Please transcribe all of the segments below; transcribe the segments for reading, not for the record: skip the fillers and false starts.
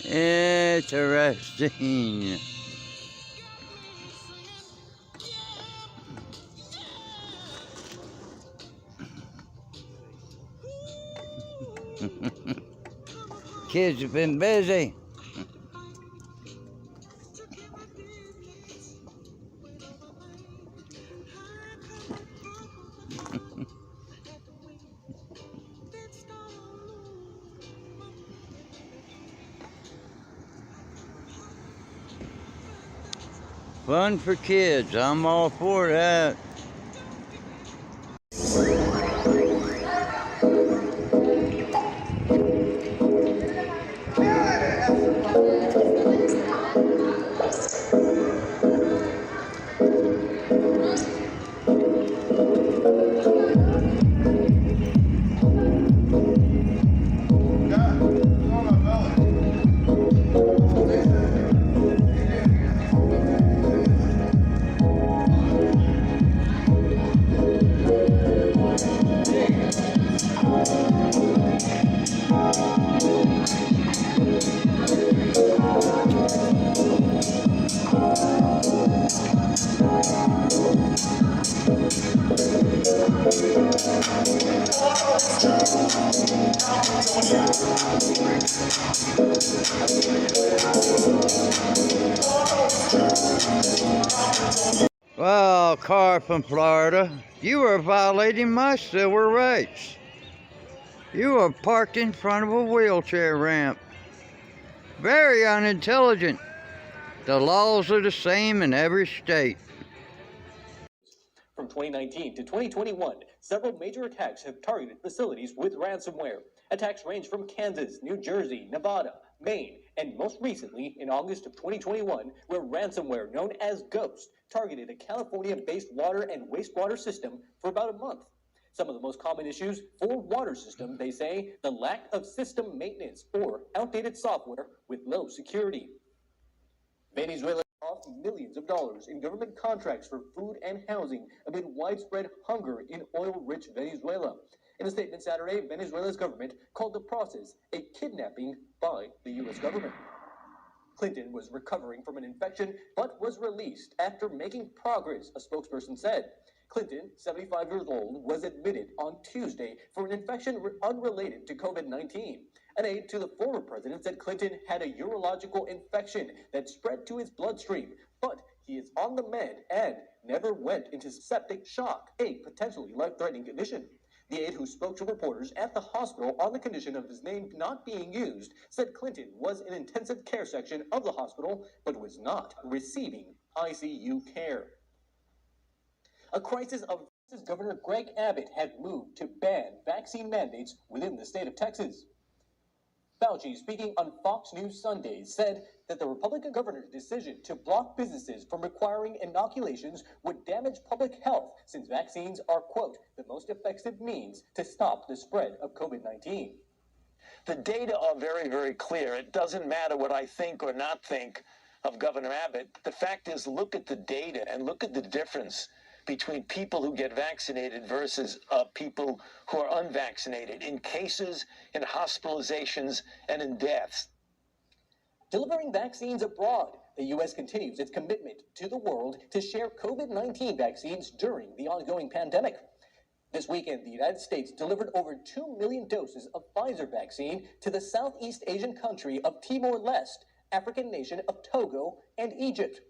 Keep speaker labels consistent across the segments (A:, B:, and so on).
A: Interesting. Kids have been busy. Fun for kids. I'm all for that. Well, car from Florida, you are violating my civil rights. You are parked in front of a wheelchair ramp. Very unintelligent. The laws are the same in every state.
B: From 2019 to 2021, several major attacks have targeted facilities with ransomware. Attacks range from Kansas, New Jersey, Nevada, Maine, and most recently in August of 2021, where ransomware known as Ghost targeted a California-based water and wastewater system for about a month. Some of the most common issues for water system, they say, the lack of system maintenance or outdated software with low security. Venezuela off millions of dollars in government contracts for food and housing amid widespread hunger in oil-rich Venezuela. In a statement Saturday, Venezuela's government called the process a kidnapping by the U.S. government. Clinton was recovering from an infection but was released after making progress, a spokesperson said. Clinton, 75 years old, was admitted on Tuesday for an infection unrelated to COVID-19. An aide to the former president said Clinton had a urological infection that spread to his bloodstream, but he is on the mend and never went into septic shock, a potentially life-threatening condition. The aide, who spoke to reporters at the hospital on the condition of his name not being used, said Clinton was in intensive care section of the hospital, but was not receiving ICU care. A crisis of Governor Greg Abbott had moved to ban vaccine mandates within the state of Texas. Fauci, speaking on Fox News Sunday, said that the Republican governor's decision to block businesses from requiring inoculations would damage public health, since vaccines are, quote, the most effective means to stop the spread of COVID-19.
C: The data are very, very clear. It doesn't matter what I think or not think of Governor Abbott. The fact is, look at the data and look at the difference between people who get vaccinated versus people who are unvaccinated in cases, in hospitalizations, and in deaths.
B: Delivering vaccines abroad. The U.S. continues its commitment to the world to share COVID-19 vaccines during the ongoing pandemic. This weekend, the United States delivered over 2 million doses of Pfizer vaccine to the Southeast Asian country of Timor-Leste, African nation of Togo, and Egypt.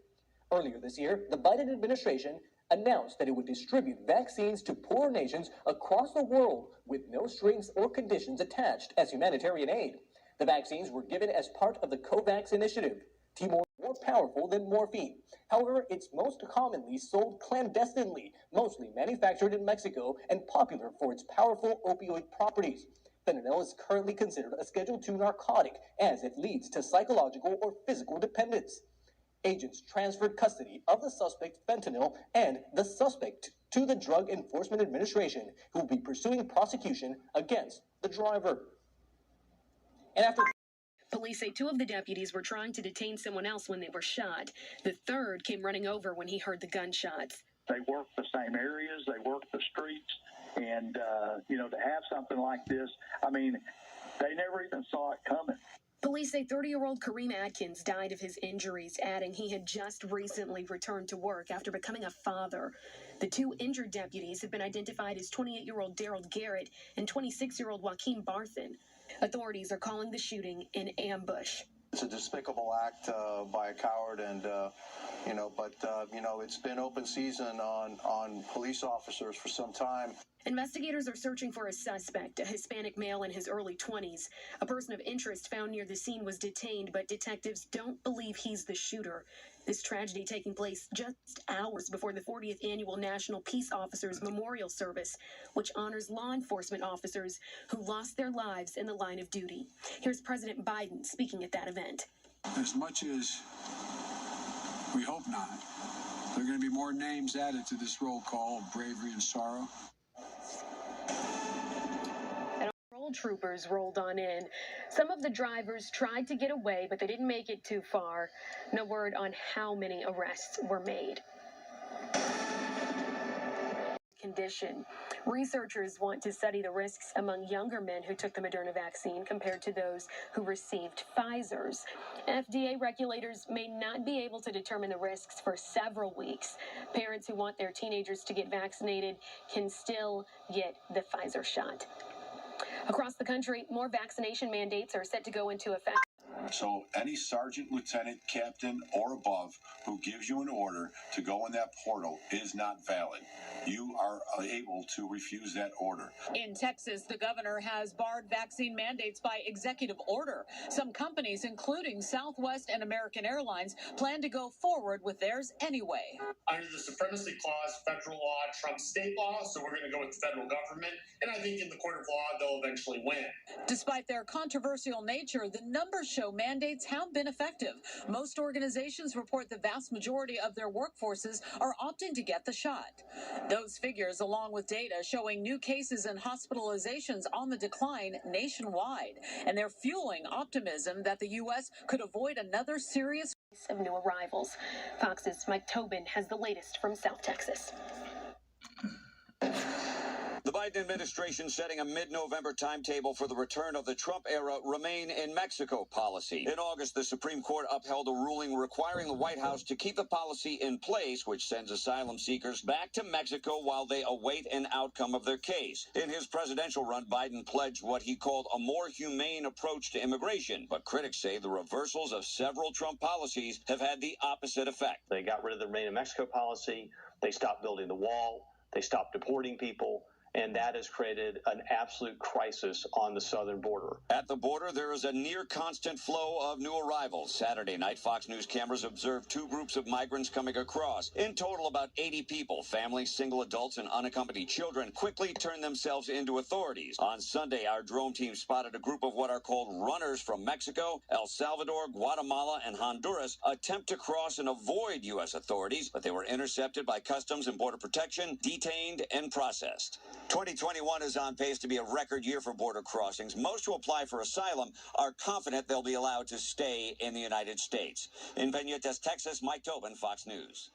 B: Earlier this year, the Biden administration announced that it would distribute vaccines to poor nations across the world with no strings or conditions attached as humanitarian aid. The vaccines were given as part of the COVAX initiative. Timor is more powerful than morphine. However, it's most commonly sold clandestinely, mostly manufactured in Mexico and popular for its powerful opioid properties. Fentanyl is currently considered a Schedule II narcotic as it leads to psychological or physical dependence. Agents transferred custody of the suspect fentanyl and the suspect to the Drug Enforcement Administration, who will be pursuing prosecution against the driver. And after
D: police say 2 of the deputies were trying to detain someone else when they were shot. The third came running over when he heard the gunshots.
E: They work the same areas, they work the streets, and, to have something like this, I mean, they never even saw it coming.
D: Police say 30-year-old Kareem Atkins died of his injuries, adding he had just recently returned to work after becoming a father. The two injured deputies have been identified as 28-year-old Daryl Garrett and 26-year-old Joaquin Barthen. Authorities are calling the shooting an ambush.
F: It's a despicable act by a coward, and it's been open season on police officers for some time.
D: Investigators are searching for a suspect, a Hispanic male in his early 20s. A person of interest found near the scene was detained, but detectives don't believe he's the shooter. This tragedy taking place just hours before the 40th annual National Peace Officers Memorial Service, which honors law enforcement officers who lost their lives in the line of duty. Here's President Biden speaking at that event.
G: As much as we hope not, there are going to be more names added to this roll call of bravery and sorrow.
D: Troopers rolled on in. Some of the drivers tried to get away, but they didn't make it too far. No word on how many arrests were made. Condition. Researchers want to study the risks among younger men who took the Moderna vaccine compared to those who received Pfizer's. FDA regulators may not be able to determine the risks for several weeks. Parents who want their teenagers to get vaccinated can still get the Pfizer shot. Across the country, more vaccination mandates are set to go into effect.
H: So any sergeant, lieutenant, captain, or above who gives you an order to go in that portal is not valid. You are able to refuse that order.
I: In Texas, the governor has barred vaccine mandates by executive order. Some companies, including Southwest and American Airlines, plan to go forward with theirs anyway.
J: Under the Supremacy Clause, federal law trumps state law, so we're going to go with the federal government. And I think in the court of law, they'll eventually win.
I: Despite their controversial nature, the numbers show mandates have been effective. Most organizations report the vast majority of their workforces are opting to get the shot. Those figures, along with data showing new cases and hospitalizations on the decline nationwide, and they're fueling optimism that the U.S. could avoid another serious
D: of new arrivals. Fox's Mike Tobin has the latest from South Texas.
K: The Biden administration setting a mid-November timetable for the return of the Trump-era Remain in Mexico policy. In August, the Supreme Court upheld a ruling requiring the White House to keep the policy in place, which sends asylum seekers back to Mexico while they await an outcome of their case. In his presidential run, Biden pledged what he called a more humane approach to immigration, but critics say the reversals of several Trump policies have had the opposite effect.
L: They got rid of the Remain in Mexico policy, they stopped building the wall, they stopped deporting people, and that has created an absolute crisis on the southern border.
K: At the border, there is a near constant flow of new arrivals. Saturday night, Fox News cameras observed two groups of migrants coming across. In total, about 80 people, families, single adults, and unaccompanied children, quickly turned themselves into authorities. On Sunday, our drone team spotted a group of what are called runners from Mexico, El Salvador, Guatemala, and Honduras attempt to cross and avoid U.S. authorities, but they were intercepted by Customs and Border Protection, detained, and processed. 2021 is on pace to be a record year for border crossings. Most who apply for asylum are confident they'll be allowed to stay in the United States. In Peñitas, Texas, Mike Tobin, Fox News.